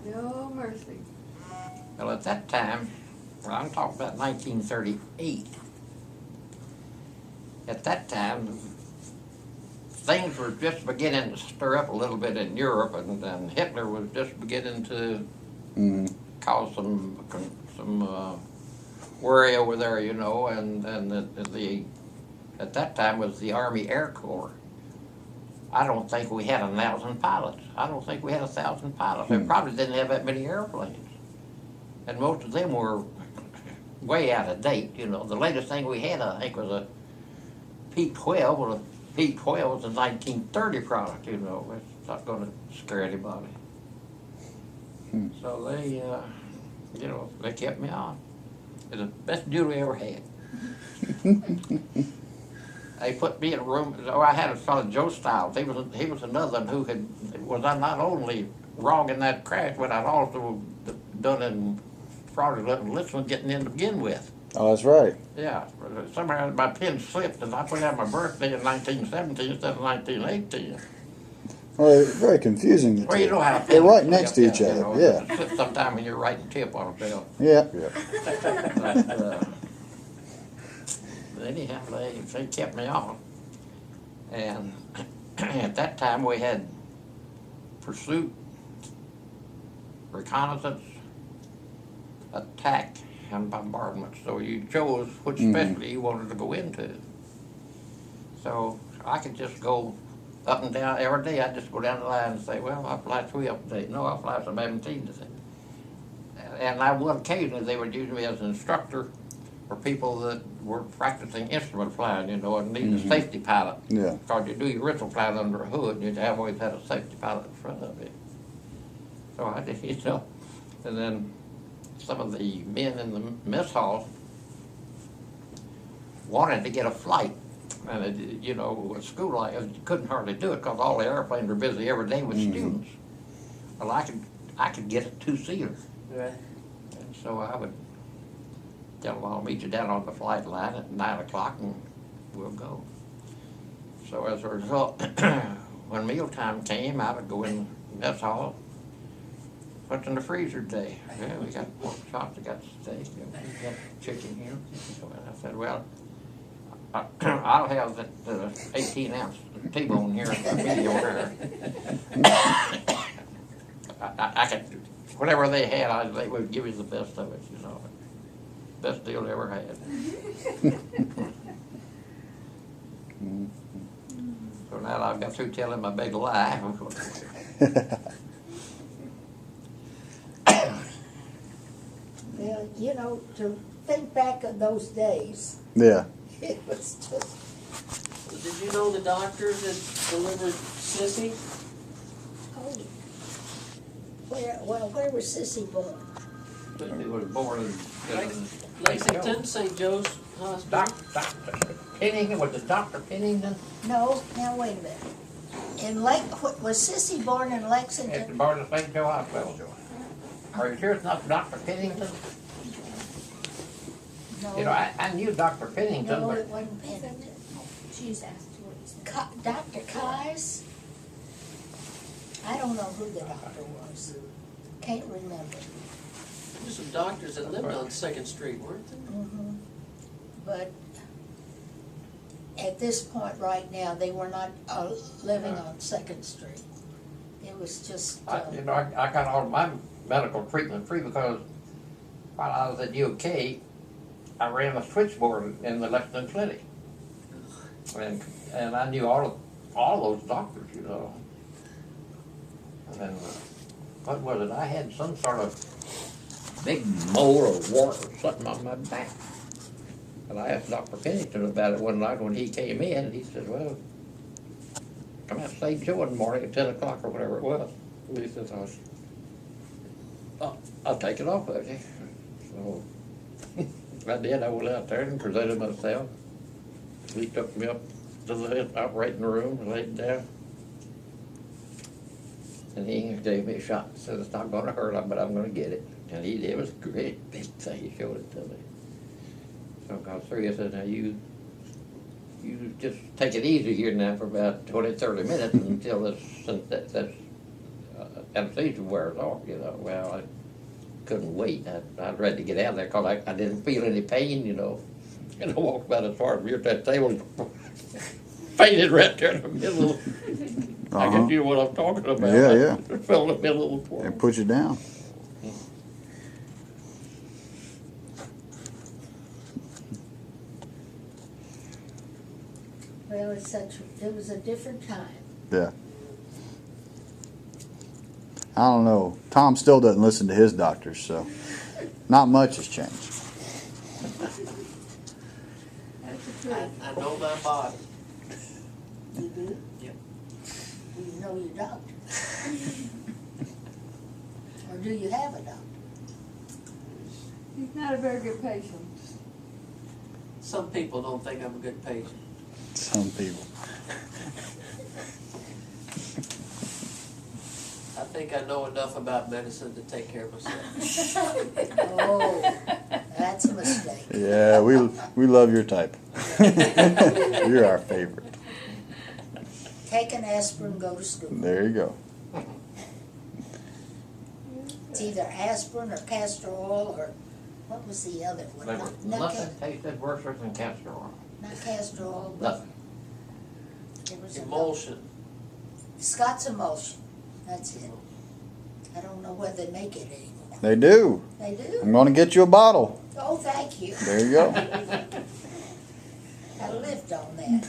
No mercy. Well, at that time, well, I'm talking about 1938. At that time, things were just beginning to stir up a little bit in Europe, and Hitler was just beginning to cause some worry over there, you know, and the at that time was the Army Air Corps. I don't think we had 1,000 pilots. I don't think we had 1,000 pilots. They probably didn't have that many airplanes, and most of them were way out of date. You know, the latest thing we had, I think, was a P-12. Well, a P-12 was a 1930 product. You know, it's not going to scare anybody. So they, you know, they kept me on. It's the best deal we ever had. They put me in a room. Oh, I had a fellow, Joe Stiles. He was another one who was not only wrong in that crash, but I'd also done in fraudulent enlistment getting in to begin with. Oh, that's right. Yeah, somehow my pen slipped, and I put out my birthday in 1917 instead of 1918. Well, they're very confusing. The Well, you two. know how to They're right next to each other. You know, Yeah. it slips sometime when you're writing tip on a bill. Yeah. But, anyhow, they kept me on. And at that time we had pursuit, reconnaissance, attack, and bombardment. So you chose which specialty you wanted to go into. So I could just go up and down every day. I'd just go down the line and say, well, I'll fly 3 up today. No, I'll fly some 17 today. And I would occasionally, they would use me as an instructor for people that were practicing instrument flying, you know, and needed a safety pilot. Yeah. Because you do your original flying under a hood, and you'd have always had a safety pilot in front of it. So I did, you know, and then some of the men in the mess hall wanted to get a flight. And, it, you know, with school life, you couldn't hardly do it because all the airplanes are busy every day with students. Well, I could get a 2-seater. Right. And so I would tell them, I'll meet you down on the flight line at 9 o'clock and we'll go. So as a result, when mealtime came, I would go in the mess hall, what's in the freezer today? Yeah, we got pork chops, we got steak, we got chicken here. So I said, well, I'll have the 18-ounce T-bone here and the medium rare. I could, whatever they had, they would give you the best of it, you know. Best deal they ever had. So now I've got through telling my big lie. Well, you know, to think back of those days, Yeah. it was just, Did you know the doctor that delivered Sissy? oh, where was Sissy born? He was born in Lexington, St. Joe's Hospital. Dr. Pennington, was it Dr. Pennington? No, now wait a minute. Was Sissy born in It's Lexington? born in St. Joe Hospital. Are you sure it's not Dr. Pennington? No, You know, I knew Dr. Pennington, no, but it wasn't Pennington. She's asked what he said. Dr. Kais? I don't know who the doctor was. Can't remember. There's some doctors that lived on 2nd Street, weren't there? But at this point right now, they were not living on 2nd Street. It was just, you know, I got all my medical treatment free because while I was at UK, I ran a switchboard in the Lexington Clinic. And I knew all those doctors, you know. And what was it? I had some sort of big mole or wart or something on my back. And I asked Dr. Pennington about it one night when he came in, and he said, well, come out to St. Joe in the morning at 10 o'clock or whatever it was. And he said, I'll take it off of you. So I did. I went out there and presented myself. He took me up to the operating room and laid down. And he gave me a shot. Said, it's not going to hurt, but I'm going to get it. And he did. It was a great big thing. He showed it to me. So I got through. He said, now you just take it easy here now for about 20, 30 minutes until this anesthesia wears off, you know. Well, I couldn't wait. I'd ready to get out of there because I didn't feel any pain, you know. And I walked about as far as here at that table, fainted right there in the middle. I guess you know what I'm talking about. Yeah, yeah. I fell in the middle of the floor. They put you down. Well, it was a different time. Yeah. I don't know. Tom still doesn't listen to his doctors, so not much has changed. That's the I, truth. I know my body. You do? Yep. Do you know your doctor? Or do you have a doctor? He's not a very good patient. Some people don't think I'm a good patient. Some people. I think I know enough about medicine to take care of myself. Oh, that's a mistake. Yeah, we love your type. You're our favorite. Take an aspirin, go to school. There you go. It's either aspirin or castor oil or, what was the other one? There was nothing tasted worse than castor oil. Not castor oil, but Nothing. there was another. Emulsion. Scott's emulsion, that's it. I don't know whether they make it anymore. They do. They do? I'm going to get you a bottle. Oh, thank you. There you go. I lived on that.